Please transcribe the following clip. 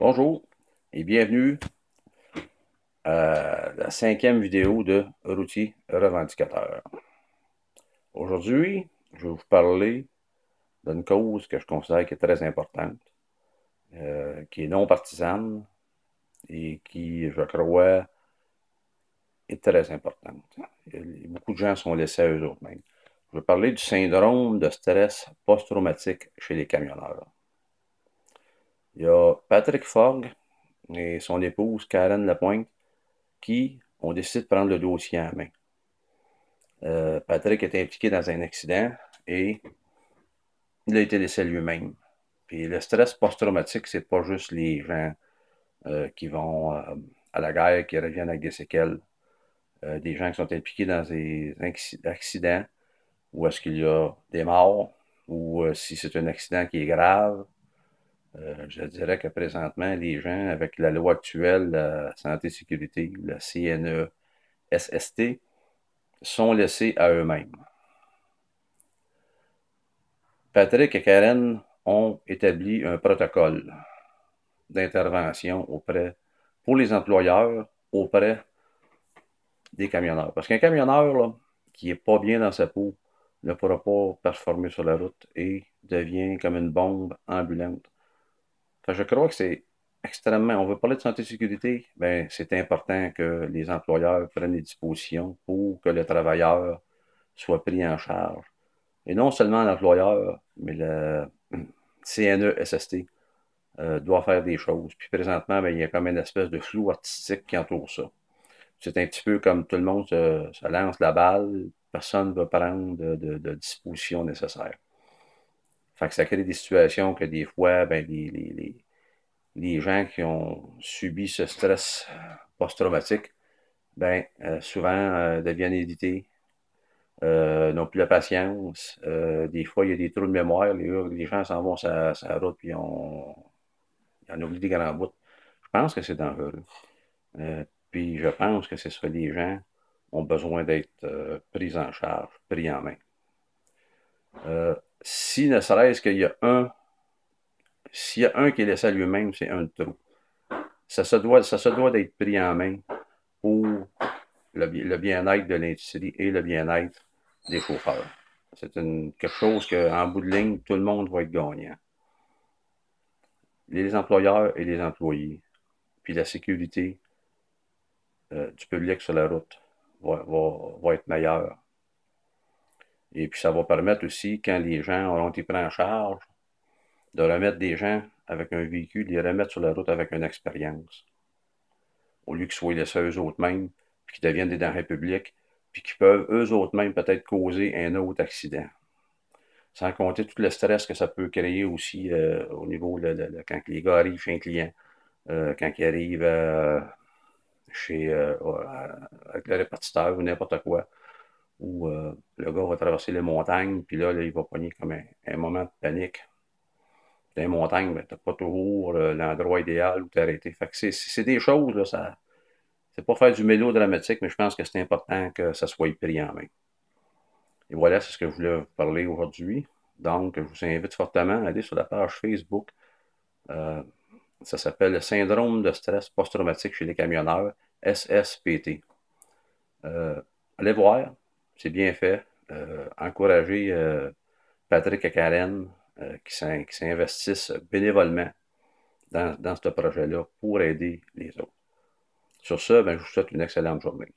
Bonjour et bienvenue à la 5e vidéo de Routier Revendicateur. Aujourd'hui, je vais vous parler d'une cause que je considère qui est très importante, qui est non partisane et qui, je crois, est très importante. Beaucoup de gens sont laissés à eux-mêmes. Je vais parler du syndrome de stress post-traumatique chez les camionneurs. Il y a Patrick Fogg et son épouse Karen Lapointe qui ont décidé de prendre le dossier en main. Patrick était impliqué dans un accident et il a été laissé lui-même. Puis le stress post-traumatique, c'est pas juste les gens qui vont à la guerre, qui reviennent avec des séquelles. Des gens qui sont impliqués dans des accidents où est-ce qu'il y a des morts ou si c'est un accident qui est grave. Je dirais que présentement, les gens, avec la loi actuelle, la santé et sécurité, la CNESST, sont laissés à eux-mêmes. Patrick et Karen ont établi un protocole d'intervention pour les employeurs auprès des camionneurs. Parce qu'un camionneur là, qui n'est pas bien dans sa peau ne pourra pas performer sur la route et devient comme une bombe ambulante. Enfin, je crois que c'est extrêmement. On veut parler de santé et sécurité, ben, c'est important que les employeurs prennent des dispositions pour que le travailleur soit pris en charge. Et non seulement l'employeur, mais le CNESST doit faire des choses. Puis présentement, ben, il y a comme une espèce de flou artistique qui entoure ça. C'est un petit peu comme tout le monde se lance la balle, personne ne va prendre de dispositions nécessaires. Fait que ça crée des situations que des fois, ben, les gens qui ont subi ce stress post-traumatique, ben, souvent deviennent édités, n'ont plus la patience. Des fois, il y a des trous de mémoire. Les gens s'en vont sur la route puis ils en oublient des grands bouts. Je pense que c'est dangereux. Puis je pense que c'est ça, les gens ont besoin d'être pris en charge, pris en main. Si ne serait-ce qu'il y a s'il y a un qui est laissé à lui-même, c'est un de trop. Ça se doit d'être pris en main pour le bien-être de l'industrie et le bien-être des chauffeurs. C'est quelque chose qu'en bout de ligne, tout le monde va être gagnant. Les employeurs et les employés, puis la sécurité du public sur la route va être meilleure. Et puis ça va permettre aussi, quand les gens auront été pris en charge, de remettre des gens avec un véhicule, les remettre sur la route avec une expérience. Au lieu qu'ils soient laissés eux autres mêmes, puis qu'ils deviennent des denrées publiques, puis qu'ils peuvent eux autres mêmes peut-être causer un autre accident. Sans compter tout le stress que ça peut créer aussi au niveau quand les gars arrivent chez un client, quand ils arrivent chez avec le répartiteur ou n'importe quoi, où le gars va traverser les montagnes, puis là, il va pogner comme un moment de panique. Dans les montagnes, ben, t'as pas toujours l'endroit idéal où t'arrêter. Fait que c'est des choses, là, ça. C'est pas faire du mélodramatique, mais je pense que c'est important que ça soit pris en main. Et voilà, c'est ce que je voulais vous parler aujourd'hui. Donc, je vous invite fortement à aller sur la page Facebook. Euh, Ça s'appelle le syndrome de stress post-traumatique chez les camionneurs, SSPT. Euh, Allez voir, c'est bien fait. Encouragez Patrick et Karen qui s'investissent bénévolement dans ce projet-là pour aider les autres. Sur ce, ben, je vous souhaite une excellente journée.